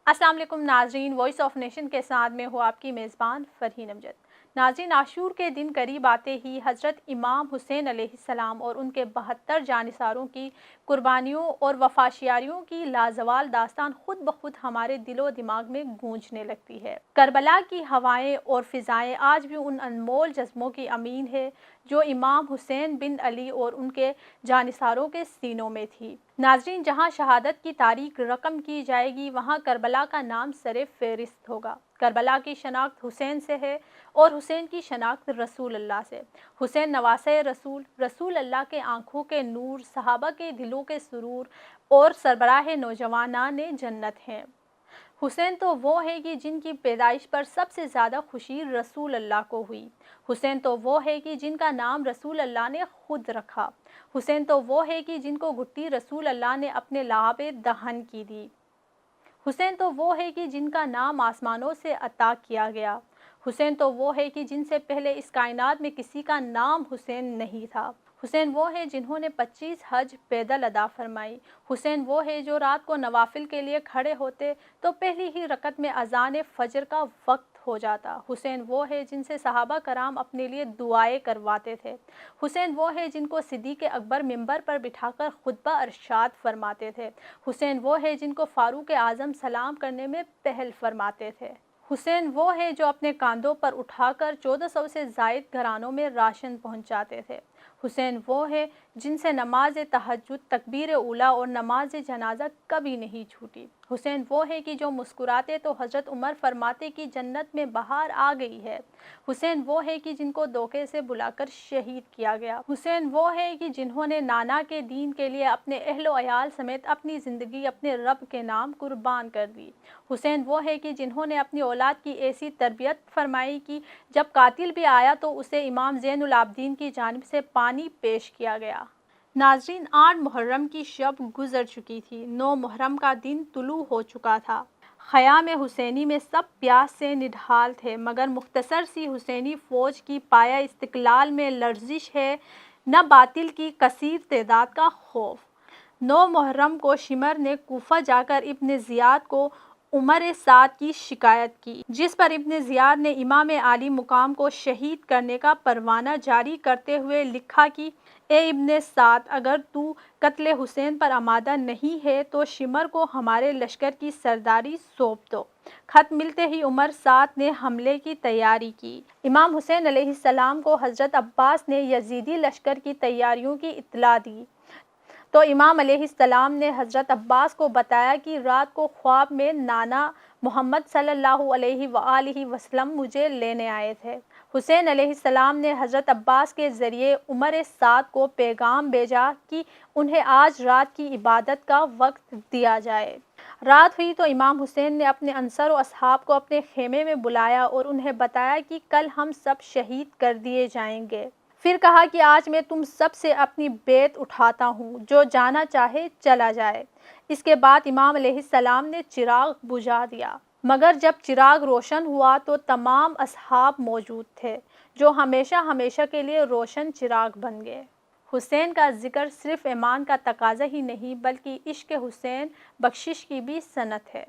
अस्सलाम वालेकुम नाजरीन, वॉइस ऑफ नेशन के साथ में हूँ आपकी मेज़बान फ़रहीन अमजद। नाजरीन, आशूर के दिन करीब आते ही हज़रत इमाम हुसैन अलैहिस्सलाम और उनके 72 जानिसारों की कुर्बानियों और वफ़ाशियारियों की लाजवाल दास्तान खुद ब खुद हमारे दिलो दिमाग में गूंजने लगती है। करबला की हवाएं और फ़िज़ाएं आज भी उन अनमोल जज्बों की अमीन है जो इमाम हुसैन बिन अली और उनके जानिसारों के सीनों में थी। नाजरीन, जहाँ शहादत की तारीख रकम की जाएगी वहाँ करबला का नाम सरे फ़हरिस्त होगा। करबला की शनाख्त हुसैन से है और हुसैन की शनाख्त रसूल अल्लाह से। हुसैन नवासे रसूल, रसूल अल्लाह के आँखों के नूर, सहाबा के दिलों के सुरूर और सरबराह नौजवानान जन्नत हैं। हुसैन तो वो है कि जिनकी पैदाइश पर सबसे ज़्यादा खुशी रसूल अल्लाह को हुई। हुसैन तो वो है कि जिनका नाम रसूल अल्लाह ने खुद रखा। हुसैन तो वो है कि जिनको घुट्टी रसूल अल्लाह ने अपने लहाब दहन की दी। हुसैन तो वो है कि जिनका नाम आसमानों से अता किया गया। हुसैन तो वो है कि जिनसे पहले इस कायनात में किसी का नाम हुसैन नहीं था। हुसैन वो है जिन्होंने 25 हज पैदल अदा फरमाई। हुसैन वो है जो रात को नवाफिल के लिए खड़े होते तो पहली ही रकत में अजान फजर का वक्त हो जाता। हुसैन वो है जिनसे सहाबा कराम अपने लिए दुआएं करवाते थे। हुसैन वो है जिनको सिद्दीक़ अकबर मिंबर पर बिठाकर खुतबा अरशाद फरमाते थे। हुसैन वो है जिनको फारूक आज़म सलाम करने में पहल फरमाते थे। हुसैन वो है जो अपने कांधों पर उठाकर 1400 से ज़ायद घरानों में राशन पहुंचाते थे। हुसैन वो है जिनसे नमाज तहज्जुद, तकबीर उला और नमाज जनाजा कभी नहीं छूटी। हुसैन वो है कि जो मुस्कुराते तो हज़रत उमर फरमाते कि जन्नत में बहार आ गई है। हुसैन वो है कि जिनको धोखे से बुलाकर शहीद किया गया। हुसैन वो है कि जिन्होंने नाना के दीन के लिए अपने अहलो अयाल समेत अपनी ज़िंदगी अपने रब के नाम कुर्बान कर दी। हुसैन वो है कि जिन्होंने अपनी औलाद की ऐसी तरबियत फरमाई कि जब कातिल भी आया तो उसे इमाम ज़ैनुल आबदीन की जानिब से पानी पेश किया गया। नाजरीन, 8 मुहर्रम की शब गुजर चुकी थी। 9 मुहर्रम का दिन तुलू हो चुका था। ख़याम हुसैनी में सब प्यास से निढाल थे, मगर मुख्तसर सी हुसैनी फ़ौज की पाया इस्तिक़लाल में लर्जिश है, न बातिल की कसीर तादाद का खौफ। 9 मुहर्रम को शिमर ने कूफा जाकर इब्न ज़ियाद को उमर साद की शिकायत की, जिस पर इब्न ज़ियाद ने इमाम आली मुकाम को शहीद करने का परवाना जारी करते हुए लिखा कि ए इब्न साद, अगर तू कत्ले हुसैन पर आमादा नहीं है तो शिमर को हमारे लश्कर की सरदारी सौंप दो। खत मिलते ही उमर साद ने हमले की तैयारी की। इमाम हुसैन अलैहिस्सलाम को हज़रत अब्बास ने यजीदी लश्कर की तैयारियों की इत्तला दी तो इमाम अलैहिस्सलाम ने हज़रत अब्बास को बताया कि रात को ख्वाब में नाना मोहम्मद सल्लल्लाहु अलैहि वसल्लम मुझे लेने आए थे। हुसैन अलैहिस्सलाम ने हज़रत अब्बास के ज़रिए उमर साद को पैगाम भेजा कि उन्हें आज रात की इबादत का वक्त दिया जाए। रात हुई तो इमाम हुसैन ने अपने अंसर और असहाब को अपने खेमे में बुलाया और उन्हें बताया कि कल हम सब शहीद कर दिए जाएंगे। फिर कहा कि आज मैं तुम सब से अपनी बेत उठाता हूँ, जो जाना चाहे चला जाए। इसके बाद इमाम अलैहिस्सलाम ने चिराग बुझा दिया, मगर जब चिराग रोशन हुआ तो तमाम असहाब मौजूद थे, जो हमेशा हमेशा के लिए रोशन चिराग बन गए। हुसैन का जिक्र सिर्फ ईमान का तकाजा ही नहीं बल्कि इश्क हुसैन बख्शिश की भी सनत है।